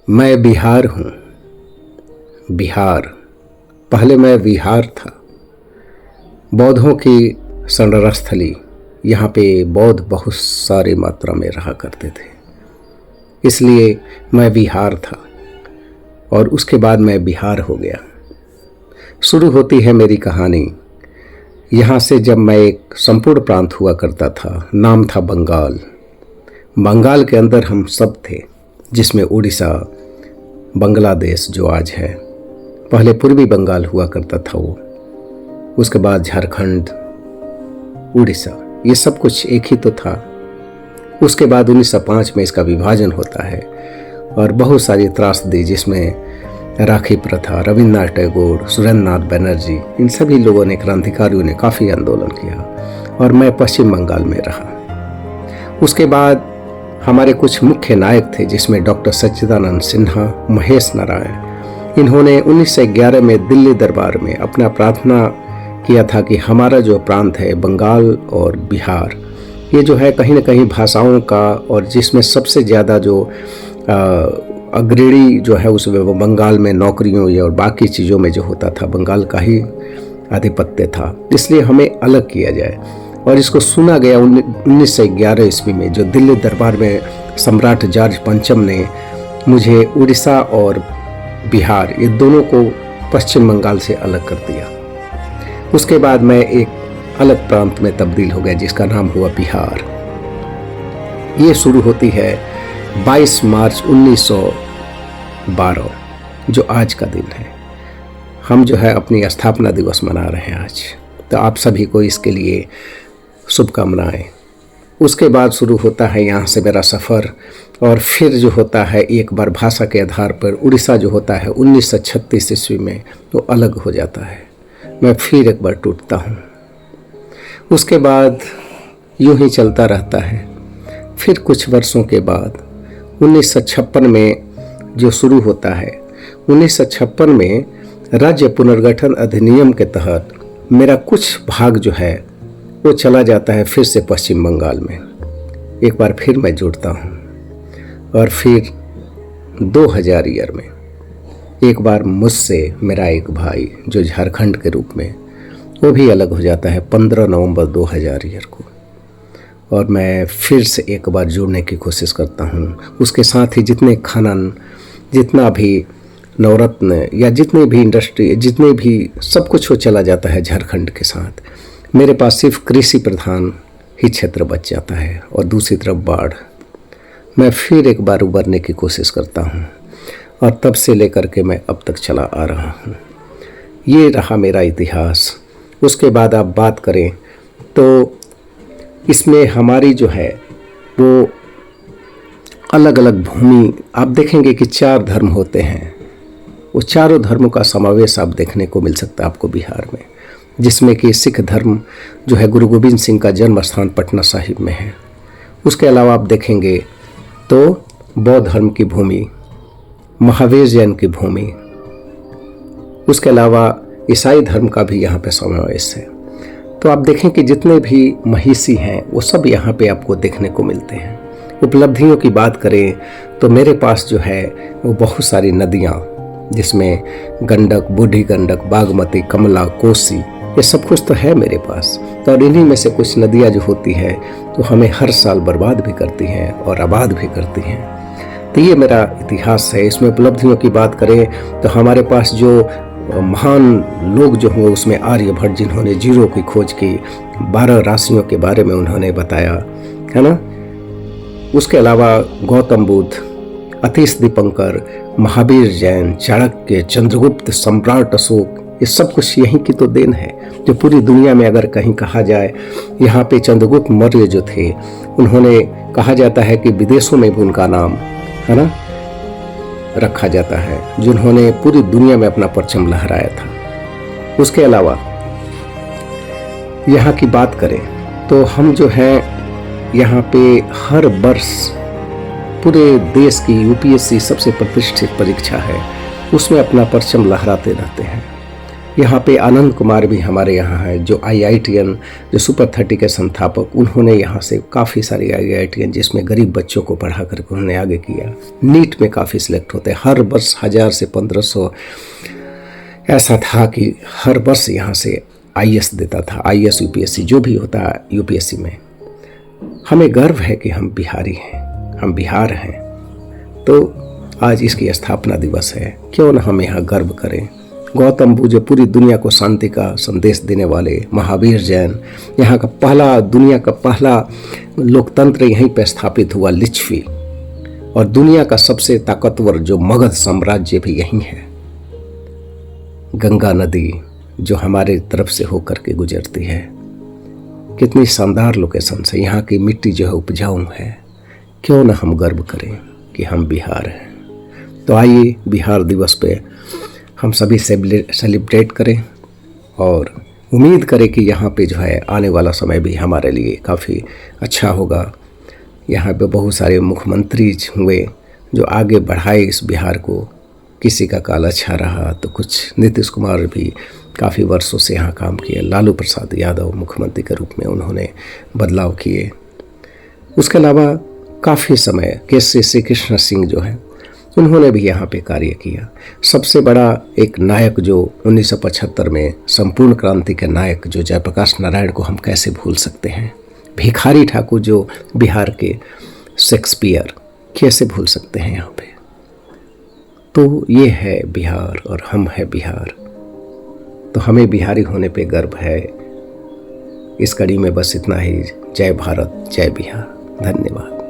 मैं बिहार हूँ। बिहार, पहले मैं विहार था। बौद्धों की संरक्षस्थली। यहाँ पे बौद्ध बहुत सारी मात्रा में रहा करते थे, इसलिए मैं बिहार था और उसके बाद मैं बिहार हो गया। शुरू होती है मेरी कहानी यहाँ से, जब मैं एक संपूर्ण प्रांत हुआ करता था। नाम था बंगाल। बंगाल के अंदर हम सब थे, जिसमें उड़ीसा, बांग्लादेश जो आज है, पहले पूर्वी बंगाल हुआ करता था वो, उसके बाद झारखंड, उड़ीसा, ये सब कुछ एक ही तो था। उसके बाद 1905 में इसका विभाजन होता है और बहुत सारी त्रासदी, जिसमें राखी प्रथा, रविन्द्रनाथ टैगोर, सुरेंद्रनाथ बनर्जी, इन सभी लोगों ने, क्रांतिकारियों ने काफ़ी आंदोलन किया और मैं पश्चिम बंगाल में रहा। उसके बाद हमारे कुछ मुख्य नायक थे, जिसमें डॉक्टर सच्चिदानंद सिन्हा, महेश नारायण। इन्होंने 1911 में दिल्ली दरबार में अपना प्रार्थना किया था कि हमारा जो प्रांत है बंगाल और बिहार, ये जो है कहीं न कहीं भाषाओं का, और जिसमें सबसे ज़्यादा जो अग्रणी जो है उस बंगाल में नौकरियों या और बाकी चीज़ों में जो होता था, बंगाल का ही आधिपत्य था, इसलिए हमें अलग किया जाए। और इसको सुना गया 1911 ईस्वी में, जो दिल्ली दरबार में सम्राट जॉर्ज पंचम ने मुझे उड़ीसा और बिहार, ये दोनों को पश्चिम बंगाल से अलग कर दिया। उसके बाद मैं एक अलग प्रांत में तब्दील हो गया, जिसका नाम हुआ बिहार। ये शुरू होती है 22 मार्च 1912, जो आज का दिन है। हम जो है अपनी स्थापना दिवस मना रहे हैं आज, तो आप सभी को इसके लिए शुभकामनाएं। उसके बाद शुरू होता है यहाँ से मेरा सफ़र, और फिर जो होता है एक बार भाषा के आधार पर उड़ीसा जो होता है 1936 ईस्वी में वो अलग हो जाता है। मैं फिर एक बार टूटता हूँ। उसके बाद यूं ही चलता रहता है। फिर कुछ वर्षों के बाद 1956 में जो शुरू होता है, 1956 में राज्य पुनर्गठन अधिनियम के तहत मेरा कुछ भाग जो है वो चला जाता है फिर से पश्चिम बंगाल में। एक बार फिर मैं जुड़ता हूँ और फिर 2000 ईयर में एक बार मुझसे मेरा एक भाई जो झारखंड के रूप में, वो भी अलग हो जाता है 15 नवंबर 2000 ईयर को, और मैं फिर से एक बार जुड़ने की कोशिश करता हूँ। उसके साथ ही जितने खनन, जितना भी नवरत्न या जितने भी इंडस्ट्री, जितने भी सब कुछ वो चला जाता है झारखंड के साथ। मेरे पास सिर्फ कृषि प्रधान ही क्षेत्र बच जाता है और दूसरी तरफ बाढ़। मैं फिर एक बार उबरने की कोशिश करता हूँ और तब से लेकर के मैं अब तक चला आ रहा हूँ। ये रहा मेरा इतिहास। उसके बाद आप बात करें तो इसमें हमारी जो है वो अलग अलग भूमि, आप देखेंगे कि 4 धर्म होते हैं। वो चारों धर्मों का समावेश आप देखने को मिल सकता है आपको बिहार में, जिसमें कि सिख धर्म जो है गुरु गोविंद सिंह का जन्म स्थान पटना साहिब में है। उसके अलावा आप देखेंगे तो बौद्ध धर्म की भूमि, महावीर जैन की भूमि, उसके अलावा ईसाई धर्म का भी यहाँ पे समावेश है। तो आप देखें कि जितने भी महिषी हैं वो सब यहाँ पे आपको देखने को मिलते हैं। उपलब्धियों की बात करें तो मेरे पास जो है वो बहुत सारी नदियाँ, जिसमें गंडक, बूढ़ी गंडक, बागमती, कमला, कोसी, ये सब कुछ तो है मेरे पास। तो और इन्हीं में से कुछ नदियाँ जो होती है तो हमें हर साल बर्बाद भी करती हैं और आबाद भी करती हैं। तो ये मेरा इतिहास है। इसमें उपलब्धियों की बात करें तो हमारे पास जो महान लोग जो हुए, उसमें आर्यभट्ट, जिन्होंने जीरो की खोज की, 12 राशियों के बारे में उन्होंने बताया, है ना। उसके अलावा गौतम बुद्ध, अतीश दीपंकर, महावीर जैन, चाणक्य, चंद्रगुप्त, सम्राट अशोक, ये सब कुछ यहीं की तो देन है। जो पूरी दुनिया में अगर कहीं कहा जाए, यहाँ पे चंद्रगुप्त मौर्य जो थे, उन्होंने, कहा जाता है कि विदेशों में भी उनका नाम, है ना, रखा जाता है, जिन्होंने पूरी दुनिया में अपना परचम लहराया था। उसके अलावा यहाँ की बात करें तो हम जो है यहाँ पे हर वर्ष पूरे देश की यूपीएससी सबसे प्रतिष्ठित परीक्षा है, उसमें अपना परचम लहराते रहते हैं। यहाँ पे आनंद कुमार भी हमारे यहाँ है, जो IITN जो सुपर 30 के संस्थापक, उन्होंने यहाँ से काफ़ी सारी IITN जिसमें गरीब बच्चों को पढ़ा करके उन्होंने आगे किया। नीट में काफ़ी सिलेक्ट होते हैं, हर वर्ष 1000 से 1500 ऐसा था कि हर वर्ष यहाँ से IAS देता था, IAS UPSC जो भी होता है UPSC में। हमें गर्व है कि हम बिहारी हैं, हम बिहार हैं। तो आज इसकी स्थापना दिवस है, क्यों ना हम यहाँ गर्व करें। गौतम बुद्ध जो पूरी दुनिया को शांति का संदेश देने वाले, महावीर जैन, यहाँ का पहला, दुनिया का पहला लोकतंत्र यहीं पर स्थापित हुआ लिच्छवी, और दुनिया का सबसे ताकतवर जो मगध साम्राज्य भी यहीं है। गंगा नदी जो हमारे तरफ से होकर के गुजरती है, कितनी शानदार लोकेशन से, यहाँ की मिट्टी जो है उपजाऊ है। क्यों ना हम गर्व करें कि हम बिहार हैं। तो आइए बिहार दिवस पे हम सभी सेलिब्रेट करें और उम्मीद करें कि यहाँ पे जो है आने वाला समय भी हमारे लिए काफ़ी अच्छा होगा। यहाँ पे बहुत सारे मुख्यमंत्री हुए जो आगे बढ़ाए इस बिहार को। किसी का काल अच्छा रहा तो कुछ, नीतीश कुमार भी काफ़ी वर्षों से यहाँ काम किए, लालू प्रसाद यादव मुख्यमंत्री के रूप में उन्होंने बदलाव किए। उसके अलावा काफ़ी समय केसी श्री कृष्ण सिंह जो है उन्होंने भी यहाँ पे कार्य किया। सबसे बड़ा एक नायक जो 1975 में संपूर्ण क्रांति के नायक जो जयप्रकाश नारायण को हम कैसे भूल सकते हैं। भिखारी ठाकुर जो बिहार के शेक्सपियर, कैसे भूल सकते हैं यहाँ पे। तो ये है बिहार और हम है बिहार, तो हमें बिहारी होने पे गर्व है। इस कड़ी में बस इतना ही। जय भारत, जय बिहार। धन्यवाद।